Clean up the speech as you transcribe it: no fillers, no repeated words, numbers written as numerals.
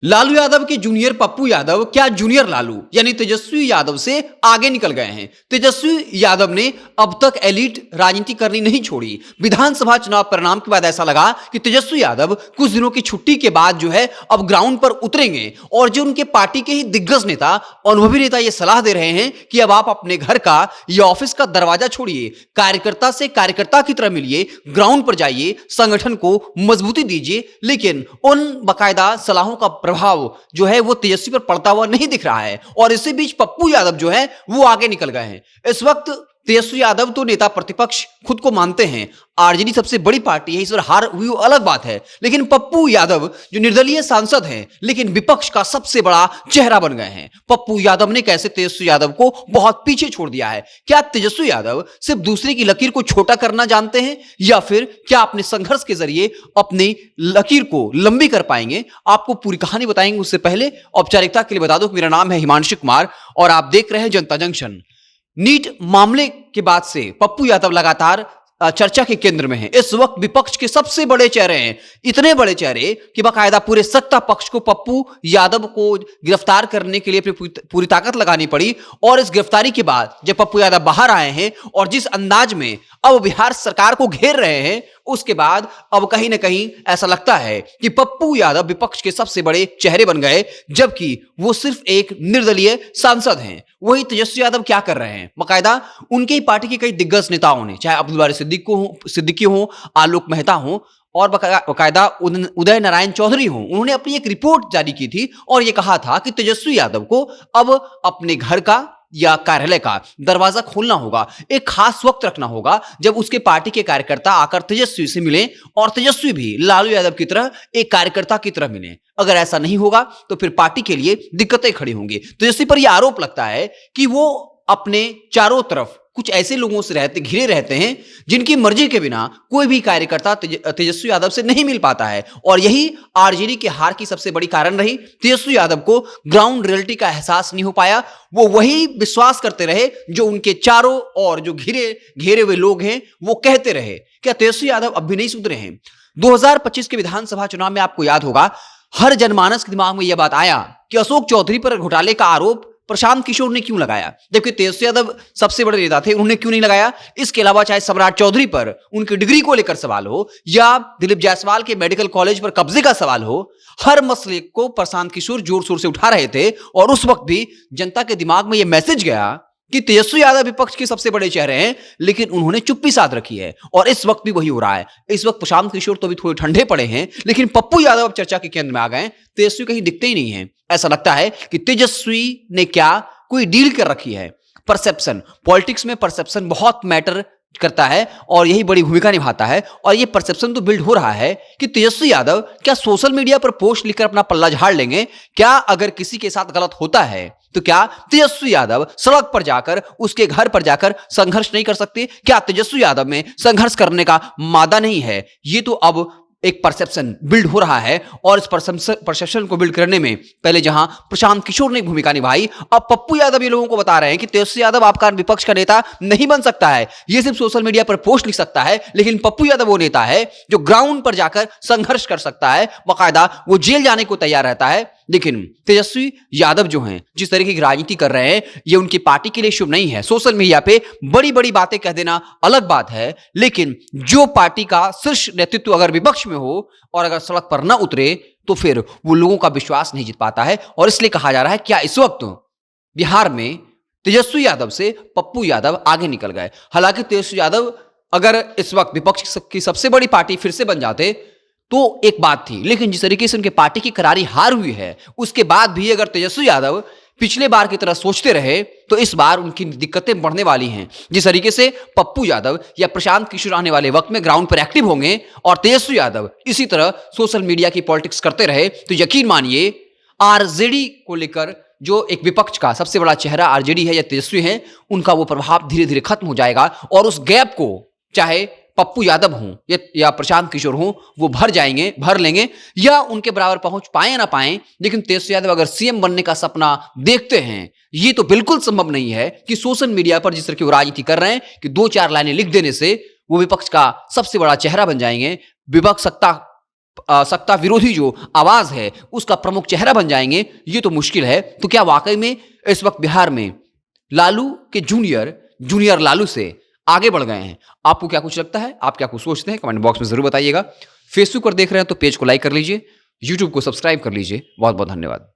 लालू यादव के जूनियर पप्पू यादव क्या जूनियर लालू यानी तेजस्वी यादव से आगे निकल गए हैं। तेजस्वी यादव ने अब तक एलीट राजनीति करनी नहीं छोड़ी। विधानसभा चुनाव परिणाम के बाद ऐसा लगा कि तेजस्वी यादव कुछ दिनों की छुट्टी के बाद जो है अब ग्राउंड पर उतरेंगे और जो उनके पार्टी के ही दिग्गज नेता, अनुभवी नेता ये सलाह दे रहे हैं कि अब आप अपने घर का या ऑफिस का दरवाजा छोड़िए, कार्यकर्ता से कार्यकर्ता की तरह मिलिए, ग्राउंड पर जाइए, संगठन को मजबूती दीजिए। लेकिन उन बाकायदा सलाहों का प्रभाव जो है वो तेजस्वी पर पड़ता हुआ नहीं दिख रहा है और इसी बीच पप्पू यादव जो है वो आगे निकल गए हैं। इस वक्त तेजस्वी यादव तो नेता प्रतिपक्ष खुद को मानते हैं, आरजेडी सबसे बड़ी पार्टी है, इस बार हार हुई अलग बात है, लेकिन पप्पू यादव जो निर्दलीय सांसद हैं लेकिन विपक्ष का सबसे बड़ा चेहरा बन गए हैं। पप्पू यादव ने कैसे तेजस्वी यादव को बहुत पीछे छोड़ दिया है? क्या तेजस्वी यादव सिर्फ दूसरे की लकीर को छोटा करना जानते हैं या फिर क्या अपने संघर्ष के जरिए अपनी लकीर को लंबी कर पाएंगे? आपको पूरी कहानी बताएंगे। उससे पहले औपचारिकता के लिए बता दो कि मेरा नाम है हिमांशु कुमार और आप देख रहे हैं जनता जंक्शन। नीट मामले के बाद से पप्पू यादव लगातार चर्चा के केंद्र में है। इस वक्त विपक्ष के सबसे बड़े चेहरे हैं, इतने बड़े चेहरे कि बाकायदा पूरे सत्ता पक्ष को पप्पू यादव को गिरफ्तार करने के लिए पूरी ताकत लगानी पड़ी। और इस गिरफ्तारी के बाद जब पप्पू यादव बाहर आए हैं और जिस अंदाज में अब बिहार सरकार को घेर रहे हैं, उसके बाद अब कहीं ना कहीं ऐसा लगता है कि पप्पू यादव विपक्ष के सबसे बड़े चेहरे बन गए, जबकि वो सिर्फ एक निर्दलीय सांसद हैं। वही तेजस्वी यादव क्या कर रहे हैं? बाकायदा उनके ही पार्टी के कई दिग्गज नेताओं ने, चाहे अब्दुल बारी सिद्दीकी हो, आलोक मेहता हो और बाकायदा उदय नारायण चौधरी हो, उन्होंने अपनी एक रिपोर्ट जारी की थी और यह कहा था कि तेजस्वी यादव को अब अपने घर का या कार्यालय का दरवाजा खोलना होगा, एक खास वक्त रखना होगा जब उसके पार्टी के कार्यकर्ता आकर तेजस्वी से मिलें और तेजस्वी भी लालू यादव की तरह एक कार्यकर्ता की तरह मिलें। अगर ऐसा नहीं होगा तो फिर पार्टी के लिए दिक्कतें खड़ी होंगी। तेजस्वी पर यह आरोप लगता है कि वो अपने चारों तरफ कुछ ऐसे लोगों से घिरे रहते हैं जिनकी मर्जी के बिना कोई भी कार्यकर्ता तेजस्वी यादव से नहीं मिल पाता है और यही आरजेडी के हार की सबसे बड़ी कारण रही। तेजस्वी यादव को ग्राउंड रियलिटी का एहसास नहीं हो पाया, वो वही विश्वास करते रहे जो उनके चारों और जो घेरे हुए लोग हैं वो कहते रहे। क्या तेजस्वी यादव अब भी नहीं सुधरे हैं? 2025 के विधानसभा चुनाव में आपको याद होगा हर जनमानस के दिमाग में यह बात आया कि अशोक चौधरी पर घोटाले का आरोप प्रशांत किशोर ने क्यों लगाया, जबकि तेजस्वी यादव सबसे बड़े नेता थे, उन्होंने क्यों नहीं लगाया? इसके अलावा चाहे सम्राट चौधरी पर उनकी डिग्री को लेकर सवाल हो या दिलीप जायसवाल के मेडिकल कॉलेज पर कब्जे का सवाल हो, हर मसले को प्रशांत किशोर जोर शोर से उठा रहे थे और उस वक्त भी जनता के दिमाग में यह मैसेज गया कि तेजस्वी यादव विपक्ष के सबसे बड़े चेहरे हैं, लेकिन उन्होंने चुप्पी साध रखी है और इस वक्त भी वही हो रहा है। इस वक्त प्रशांत किशोर तो भी थोड़े ठंडे पड़े हैं, लेकिन पप्पू यादव अब चर्चा के केंद्र में आ गए। तेजस्वी कहीं दिखते ही नहीं है। ऐसा लगता है कि तेजस्वी ने क्या कोई डील कर रखी है। परसेप्शन, पॉलिटिक्स में परसेप्शन बहुत मैटर करता है और यही बड़ी भूमिका निभाता है और यह परसेप्शन तो बिल्ड हो रहा है कि तेजस्वी यादव क्या सोशल मीडिया पर पोस्ट लिखकर अपना पल्ला झाड़ लेंगे? क्या अगर किसी के साथ गलत होता है तो क्या तेजस्वी यादव सड़क पर जाकर उसके घर पर जाकर संघर्ष नहीं कर सकते? क्या तेजस्वी यादव में संघर्ष करने का मादा नहीं है? ये तो अब एक परसेप्शन बिल्ड हो रहा है और इस परसेप्शन को बिल्ड करने में पहले जहां प्रशांत किशोर ने भूमिका निभाई, अब पप्पू यादव ये लोगों को बता रहे हैं कि तेजस्वी यादव आपका विपक्ष का नेता नहीं बन सकता है, ये सिर्फ सोशल मीडिया पर पोस्ट लिख सकता है, लेकिन पप्पू यादव वो नेता है जो ग्राउंड पर जाकर संघर्ष कर सकता है, बाकायदा वो जेल जाने को तैयार रहता है। लेकिन तेजस्वी यादव जो हैं, जिस तरीके की राजनीति कर रहे हैं, ये उनकी पार्टी के लिए शुभ नहीं है। सोशल मीडिया पे बड़ी बड़ी बातें कह देना अलग बात है, लेकिन जो पार्टी का शीर्ष नेतृत्व अगर विपक्ष में हो और अगर सड़क पर न उतरे तो फिर वो लोगों का विश्वास नहीं जीत पाता है। और इसलिए कहा जा रहा है क्या इस वक्त बिहार में तेजस्वी यादव से पप्पू यादव आगे निकल गए। हालांकि तेजस्वी यादव अगर इस वक्त विपक्ष की सबसे बड़ी पार्टी फिर से बन जाते तो एक बात थी, लेकिन जिस तरीके से उनके पार्टी की करारी हार हुई है उसके बाद भी अगर तेजस्वी यादव पिछले बार की तरह सोचते रहे तो इस बार उनकी दिक्कतें बढ़ने वाली हैं। जिस तरीके से पप्पू यादव या प्रशांत किशोर आने वाले वक्त में ग्राउंड पर एक्टिव होंगे और तेजस्वी यादव इसी तरह सोशल मीडिया की पॉलिटिक्स करते रहे तो यकीन मानिए आरजेडी को लेकर जो एक विपक्ष का सबसे बड़ा चेहरा आरजेडी है या तेजस्वी है, उनका वो प्रभाव धीरे धीरे खत्म हो जाएगा और उस गैप को चाहे पप्पू यादव हों या प्रशांत किशोर हों वो भर लेंगे या उनके बराबर पहुंच पाए ना पाए, लेकिन तेजस्वी यादव अगर सीएम बनने का सपना देखते हैं, ये तो बिल्कुल संभव नहीं है कि सोशल मीडिया पर जिस तरह की वो राजनीति कर रहे हैं कि 2-4 लाइनें लिख देने से वो विपक्ष का सबसे बड़ा चेहरा बन जाएंगे। विपक्ष सत्ता सत्ता विरोधी जो आवाज है उसका प्रमुख चेहरा बन जाएंगे, ये तो मुश्किल है। तो क्या वाकई में इस वक्त बिहार में लालू के जूनियर लालू से आगे बढ़ गए हैं? आपको क्या कुछ लगता है, आप क्या कुछ सोचते हैं, कमेंट बॉक्स में जरूर बताइएगा। फेसबुक पर देख रहे हैं तो पेज को लाइक कर लीजिए, यूट्यूब को सब्सक्राइब कर लीजिए। बहुत बहुत धन्यवाद।